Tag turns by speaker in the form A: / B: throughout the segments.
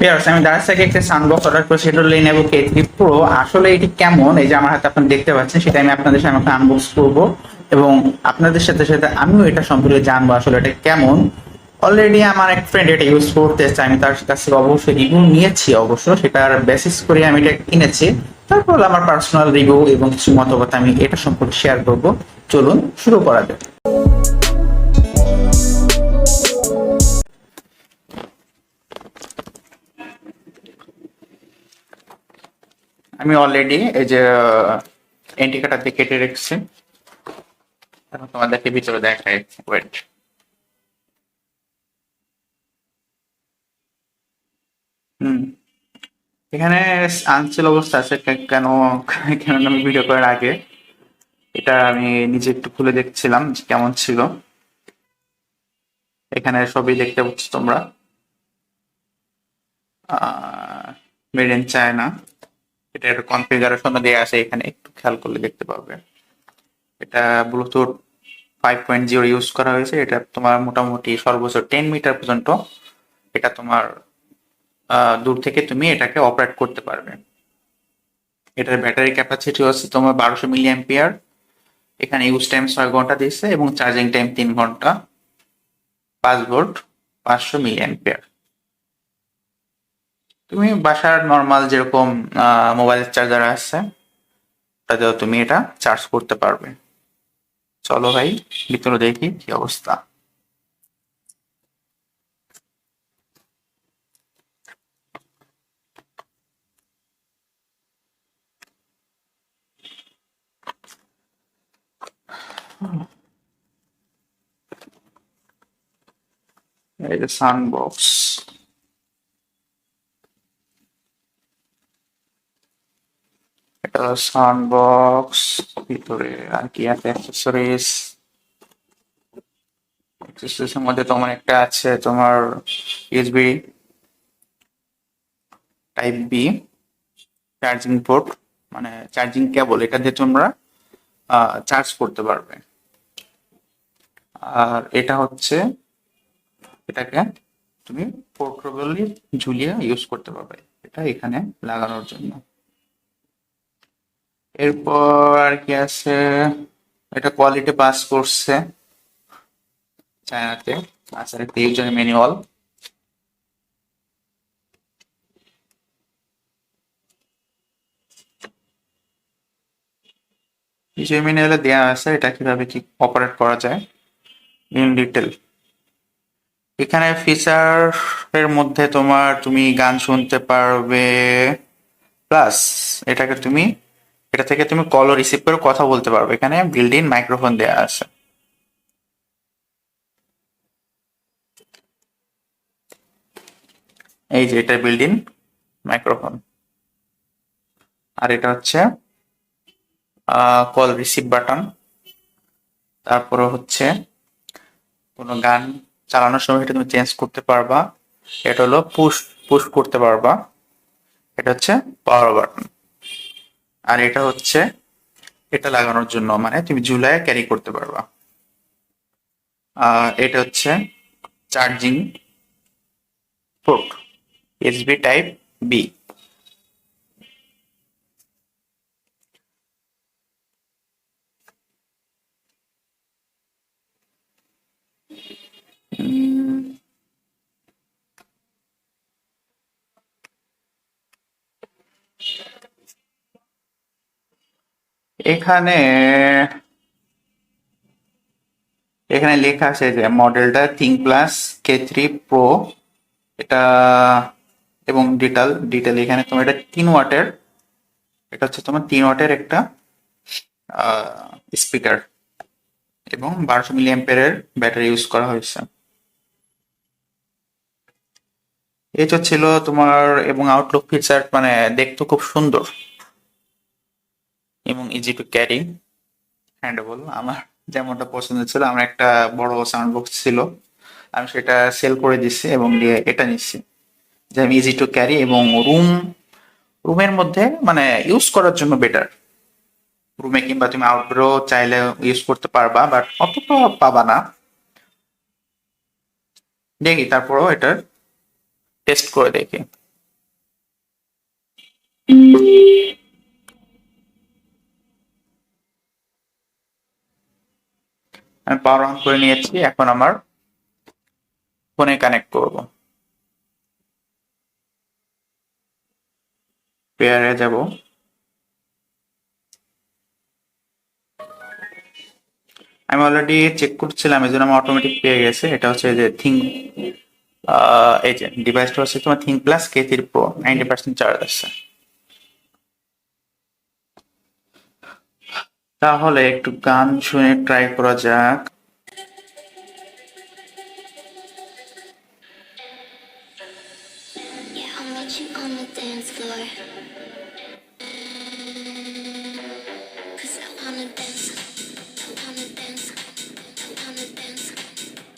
A: Yes, আমি দারাজ থেকে একটা সানবক্স অর্ডার করেছি, সেটা হলো Lenovo K3 Pro। আসলে এটি কেমন, এই যে আমার হাতে আপনারা দেখতে পাচ্ছেন, সেটা আমি আপনাদের সামনে আনবক্স করব এবং আপনাদের সাথে সাথে আমিও এটা সম্পর্কে জানবো আসলে এটা কেমন। অলরেডি আমার এক ফ্রেন্ড এটা ইউজ করতেছে, আমি তার কাছ থেকে অবশ্যই রিভিউ নিয়েছি, অবশ্য সেটার বেসিস করে আমি এটা কিনেছি। তারপর আমার পার্সোনাল রিভিউ এবং কিছু মতামত আমি এটা সম্পর্কে শেয়ার করব। চলুন শুরু করা যাক। আমি অলরেডি এই যে এন্টিকাটাতে কেটে রেখেছি, এখন তোমাদেরকে ভিতরে দেখাই। ওয়েট। হুম, এখানে আনসেল অবস্থা আছে কেন? কেন আমি ভিডিও করার আগে এটা আমি নিজে একটু খুলে দেখছিলাম যে কেমন ছিল। এখানে সবই দেখতে পাচ্ছ তোমরা, মেড ইন চায়না। এটা একটা কনফিগারেশন দেওয়া আছে, এখানে একটু খেয়াল করলে দেখতে পাবে। এটা ব্লুটুথ 5.0 ইউজ করা হয়েছে। এটা তোমার মোটামুটি সর্বোচ্চ 10 মিটার পর্যন্ত এটা তোমার দূর থেকে তুমি এটাকে অপারেট করতে পারবে। এটার ব্যাটারি ক্যাপাসিটি হচ্ছে তোমার 1200 মিলি অ্যাম্পিয়ার। এখানে ইউজ টাইম 6 ঘন্টা দিচ্ছে এবং চার্জিং টাইম 3 ঘন্টা। 5 ভোল্ট, 500 মিলি অ্যাম্পিয়ার। তুমি বাসার নর্মাল যেরকম মোবাইল চার্জার আছে তাতেও তুমি এটা চার্জ করতে পারবে। চলো ভাই ভিতরে দেখি কি অবস্থা। এই যে সাউন্ড বক্স, এটা সাউন্ড বক্স। ভিতরে আর কি আছে? অ্যাক্সেসরিজ। অ্যাক্সেসরিজ এর মধ্যে তোমার একটা আছে তোমার USB type B charging port, মানে চার্জিং কেবল। এটা দিয়ে তোমরা চার্জ করতে পারবে। আর এটা হচ্ছে, এটাকে তুমি পোর্টেবলি ঝুলিয়ে ইউজ করতে পারবে, এটা এখানে লাগানোর জন্য। এরপর আর কি আছে? এটা কোয়ালিটি পাস করছে চায়নাতে। আচ্ছা, একটা ইউজার ম্যানুয়াল। ইউজার ম্যানুয়ালে দেওয়া আছে এটা কিভাবে কি অপারেট করা যায় ইন ডিটেল। এখানে ফিচার এর মধ্যে তুমি গান শুনতে পারবে, প্লাস এটাকে তুমি এটা থেকে তুমি কল ও রিসিভ করে কথা বলতে পারবে। এখানে বিল্ড ইন মাইক্রোফোন দেওয়া আছে। এই যে এটা বিল্ড ইন মাইক্রোফোন। আর এটা হচ্ছে কল রিসিভ বাটন। তারপরে হচ্ছে কোনো গান চালানোর সময় এটা তুমি চেঞ্জ করতে পারবা। এটা হলো পুশ পুশ করতে পারবা। এটা হচ্ছে পাওয়ার বাটন। আর এটা হচ্ছে এটা লাগানোর জন্য, মানে তুমি ঝুলায় ক্যারি করতে পারবা। এটা হচ্ছে charging port, SB type B. এখানে এখানে লেখা আছে যে মডেলটা থিংকপ্লাস K3 Pro। এটা এবং ডিটেল এখানে তোমার এটা 3 ওয়াটের। এটা হচ্ছে তোমার 3 ওয়াটের একটা স্পিকার এবং 1200 মিলি অ্যাম্পিয়ারের ব্যাটারি ইউজ করা হয়েছে। এই তো ছিল তোমার। এবং আউটলুক ফিচার মানে দেখতে খুব সুন্দর এবং ইজি টু ক্যারি, হ্যান্ডেবল। আমার যেমনটা পছন্দ ছিল, আমার একটা বড় সাউন্ড বক্স ছিল, আমি সেটা সেল করে দিচ্ছি এবং দিয়ে এটা নিচ্ছি যে আমি ইজি টু ক্যারি এবং রুমের মধ্যে মানে ইউজ করার জন্য বেটার। রুমে কিংবা তুমি আউটডোরও চাইলে ইউজ করতে পারবা, বাট অতটা পাবা না। দেখি তারপরও এটার টেস্ট করে দেখি। আমি পাওয়ার অন করে নিয়েছি, এখন আমার ফোনে কানেক্ট করব। পেয়ারে যাব, আমি অলরেডি চেক করছিলাম এই জন্য আমার অটোমেটিক পেয়ে গেছে। এটা হচ্ছে যে এই যে ডিভাইসটা হচ্ছে তোমার think plus K3 Pro, 90% charge আছে। তাহলে একটু গান শুনে ট্রাই করা যাক।
B: Yeah, I'll meet you on the dance floor. 'Cause I wanna dance. I wanna dance. I wanna dance.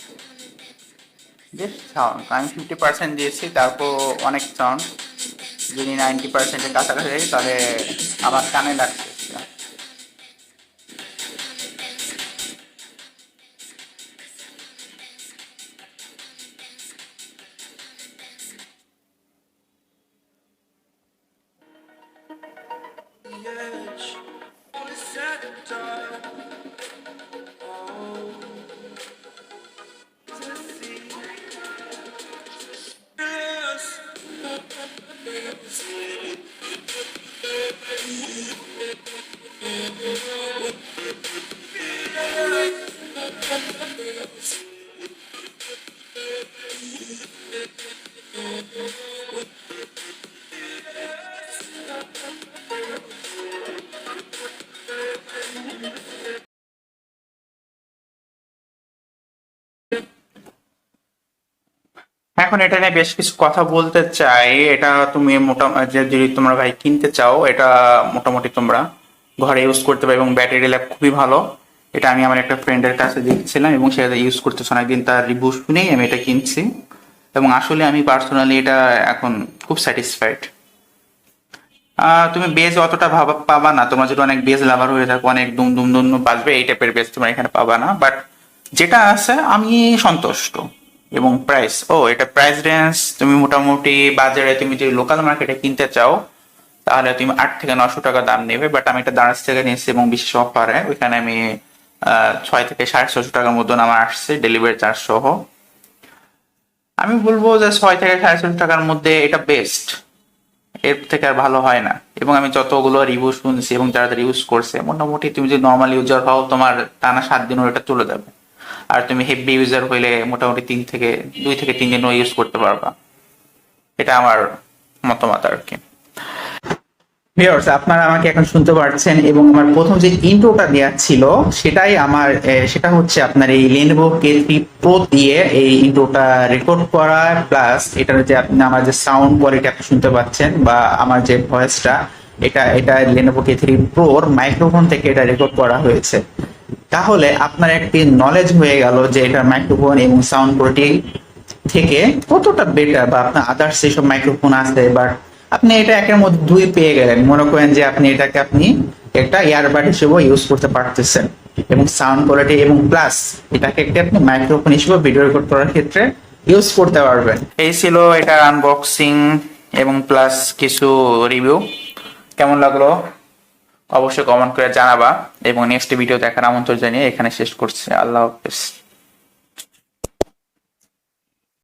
B: I wanna dance.
A: বেশ সাউন্ড আমি 50% দিয়েছি, তারপর অনেক সাউন্ড। যদি 90%-এর কাছাকাছি যাই তাহলে আমার কানে লাগছে। এখন এটা নিয়ে বেশ কিছু কথা বলতে চাই। এটা তুমি মোটামুটি যদি তোমরা ভাই কিনতে চাও, এটা মোটামুটি তোমরা ঘরে ইউজ করতে পারো এবং ব্যাটারি লাইফ খুবই ভালো। এটা আমি আমার একটা ফ্রেন্ডের কাছে দেখছিলাম এবং সে ইউজ করতেছে অনেকদিন, তার রিভিউ শুনেই আমি এটা কিনছি এবং আসলে আমি পার্সোনালি এটা এখন খুব স্যাটিসফাইড। তুমি বেজ অতটা পাবা না, তোমরা যদি অনেক বেজ লাভার হয়ে থাকো, অনেক দুম দুম দুম দুম বাজবে, এই টাইপের বেজ তোমরা এখানে পাবা না। বাট যেটা আছে আমি সন্তুষ্ট। এবং প্রাইস, এটা প্রাইস রেঞ্জ তুমি মোটামুটি বাজারে তুমি যদি লোকাল মার্কেটে কিনতে চাও তাহলে তুমি 800 থেকে 900 টাকা দাম নেবে। বাট আমি এটা দারাজ থেকে নিয়েছি এবং বিশেষ অফারে ওইখানে আমি 6 থেকে 650 টাকার মতন আমার আসছে ডেলিভারি চার্জ সহ। আমি বলবো যে 6 থেকে 650 টাকার মধ্যে এটা বেস্ট, এর থেকে আর ভালো হয় না। এবং আমি যতগুলো রিভিউ শুনছি এবং যারা যারা ইউজ করছে, মোটামুটি তুমি যদি নর্মাল ইউজার হও তোমার টানা 7 দিনও এটা চলে যাবে। আর তুমি হেভি ইউজার হইলে মোটামুটি 2 থেকে 3 দিনও ইউজ করতে পারবা। এটা আমার মতামত আর কি। ভিউয়ার্স, আপনারা আমাকে এখন শুনতে পাচ্ছেন এবং আমার প্রথম যে ইন্ট্রোটা দেওয়া ছিল সেটা হচ্ছে আপনার এই Lenovo K3 Pro দিয়ে এই ইন্ট্রোটা রেকর্ড করা, প্লাস এটার যে আপনি আমার যে সাউন্ড কোয়ালিটি আপনি শুনতে পাচ্ছেন বা আমার যে ভয়েসটা, এটা Lenovo K3 Pro এর মাইক্রোফোন থেকে এটা রেকর্ড করা হয়েছে। তাহলে আপনার একটি নলেজ হয়ে গেল যে এটার মাইক্রোফোন এবং সাউন্ড কোয়ালিটি থেকে কতটা বেটার, বা আপনার আদার্স যেসব মাইক্রোফোন আছে, বাট আপনি এটা একের মধ্যে 2 পেয়ে গেলেন। মনে করেন যে আপনি এটাকে একটা ইয়ারবাড হিসেবে ইউজ করতে পারতেছেন এবং সাউন্ড কোয়ালিটি এবং প্লাস এটাকে আপনি মাইক্রোফোন হিসেবে ভিডিও রেকর্ড করার ক্ষেত্রে ইউজ করতে পারবেন। এই ছিল এটা আনবক্সিং এবং প্লাস কিছু রিভিউ। কেমন লাগলো অবশ্যই কমেন্ট করে জানাবা এবং নেক্সট ভিডিও দেখার আমন্ত্রণ জানিয়ে এখানে শেষ করছি। আল্লাহ হাফেজ।